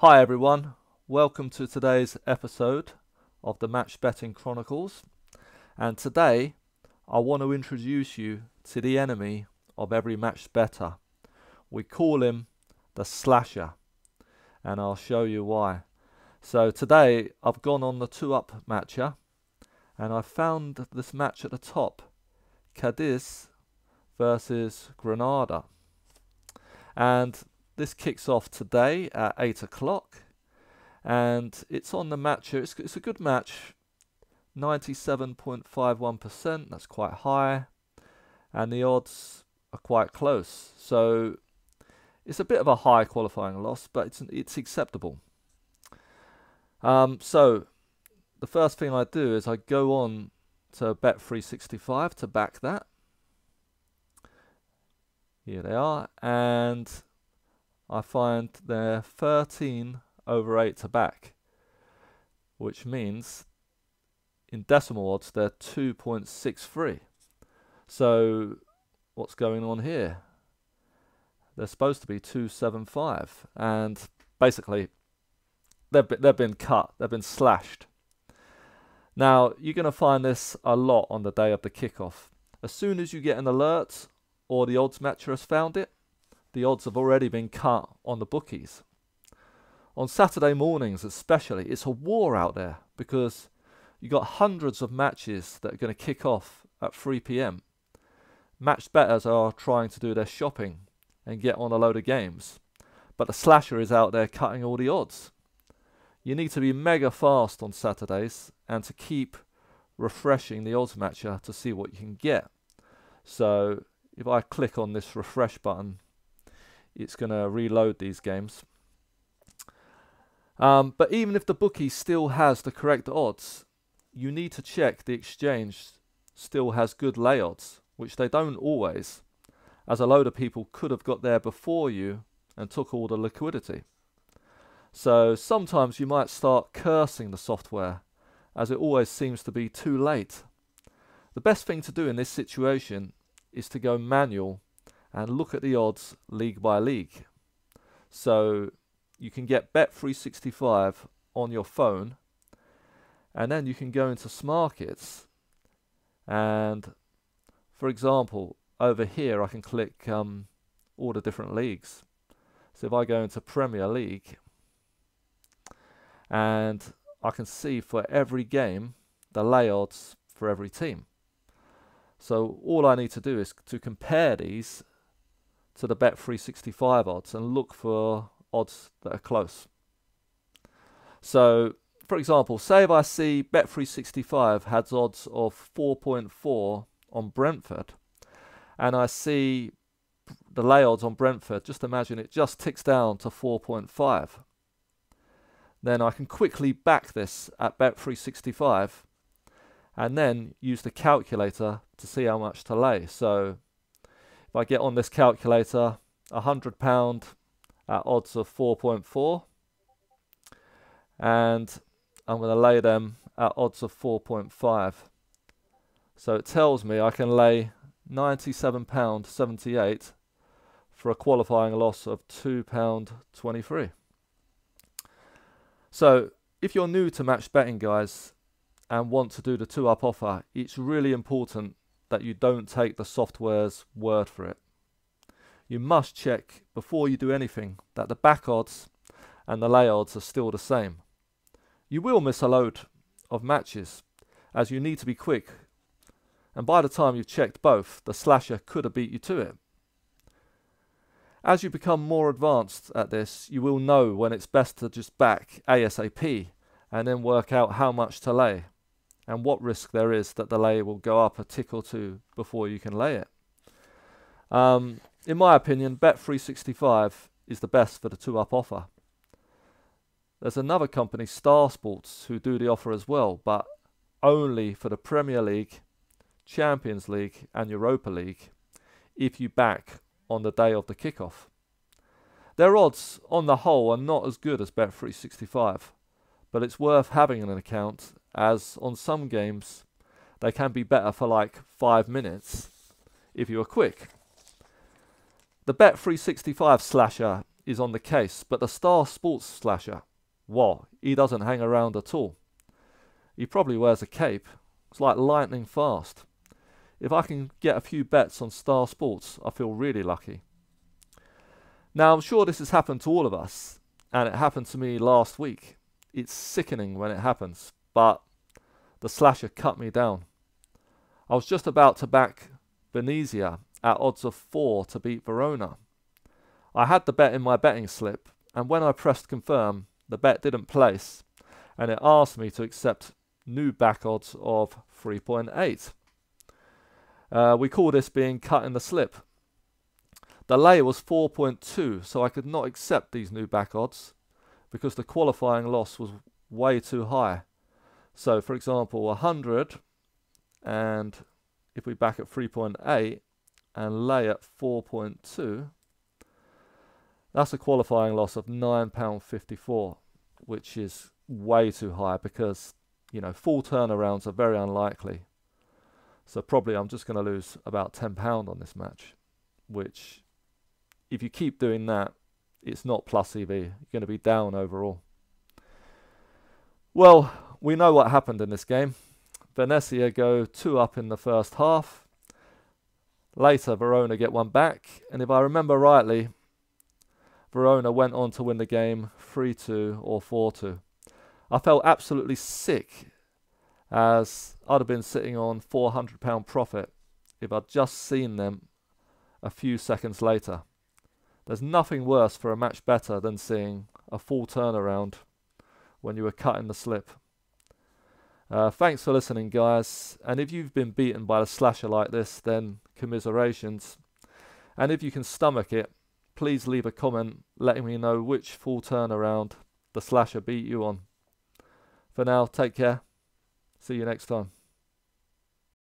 Hi everyone, welcome to today's episode of the Match Betting Chronicles, and today I want to introduce you to the enemy of every match better. We call him the slasher, and I'll show you why. So today I've gone on the 2-up matcher and I found this match at the top, Cadiz versus Granada, and this kicks off today at 8 o'clock, and it's on the matcher. It's a good match, 97.51%, that's quite high, and the odds are quite close. So it's a bit of a high qualifying loss, but it's acceptable. So the first thing I do is I go on to Bet365 to back that. Here they are, and I find they're 13/8 to back, which means in decimal odds they're 2.63. So what's going on here? They're supposed to be 2.75, and basically they've been cut, they've been slashed. Now you're going to find this a lot on the day of the kickoff. As soon as you get an alert or the odds matcher has found it, the odds have already been cut on the bookies. On Saturday mornings especially, it's a war out there because you got hundreds of matches that are going to kick off at 3 p.m. Match bettors are trying to do their shopping and get on a load of games, but the slasher is out there cutting all the odds. You need to be mega fast on Saturdays and to keep refreshing the odds matcher to see what you can get. So if I click on this refresh button, it's going to reload these games. But even if the bookie still has the correct odds, you need to check the exchange still has good lay odds, which they don't always, as a load of people could have got there before you and took all the liquidity. So sometimes you might start cursing the software, as it always seems to be too late. The best thing to do in this situation is to go manual and look at the odds league by league. So you can get Bet365 on your phone, and then you can go into Smarkets, and for example over here I can click all the different leagues. So if I go into Premier League, and I can see for every game the lay odds for every team. So all I need to do is to compare these to the Bet365 odds and look for odds that are close. So for example, say if I see Bet365 has odds of 4.4 on Brentford, and I see the lay odds on Brentford, just imagine it just ticks down to 4.5. Then I can quickly back this at Bet365 and then use the calculator to see how much to lay. So if I get on this calculator, £100 at odds of 4.4, and I'm going to lay them at odds of 4.5. So it tells me I can lay £97.78 for a qualifying loss of £2.23. So if you're new to match betting, guys, and want to do the 2-up offer, it's really important that you don't take the software's word for it. You must check before you do anything that the back odds and the lay odds are still the same. You will miss a load of matches as you need to be quick, and by the time you've checked both, the slasher could have beat you to it. As you become more advanced at this, you will know when it's best to just back ASAP and then work out how much to lay and what risk there is that the lay will go up a tick or two before you can lay it. In my opinion, Bet365 is the best for the 2-up offer. There's another company, Star Sports, who do the offer as well, but only for the Premier League, Champions League and Europa League if you back on the day of the kickoff. Their odds on the whole are not as good as Bet365, but it's worth having an account, as on some games they can be better for like 5 minutes if you are quick. The Bet365 slasher is on the case, but the Star Sports Slasher, wow, he doesn't hang around at all. He probably wears a cape. It's like lightning fast. If I can get a few bets on Star Sports, I feel really lucky. Now, I'm sure this has happened to all of us, and it happened to me last week. It's sickening when it happens, but the Slasher cut me down. I was just about to back Venezia at odds of 4 to beat Verona. I had the bet in my betting slip, and when I pressed confirm, the bet didn't place, and it asked me to accept new back odds of 3.8. We call this being cut in the slip. The lay was 4.2, so I could not accept these new back odds because the qualifying loss was way too high. So, for example, 100, and if we back at 3.8 and lay at 4.2, that's a qualifying loss of £9.54, which is way too high because, you know, full turnarounds are very unlikely. So probably I'm just going to lose about £10 on this match, which, if you keep doing that, it's not plus EV. You're going to be down overall. Well, we know what happened in this game. Venezia go 2 up in the first half. Later, Verona get one back. And if I remember rightly, Verona went on to win the game 3-2 or 4-2. I felt absolutely sick, as I'd have been sitting on £400 profit if I'd just seen them a few seconds later. There's nothing worse for a match better than seeing a full turnaround when you were cutting the slip. Thanks for listening, guys. And if you've been beaten by a slasher like this, then commiserations. And if you can stomach it, please leave a comment letting me know which full turnaround the slasher beat you on. For now, take care. See you next time.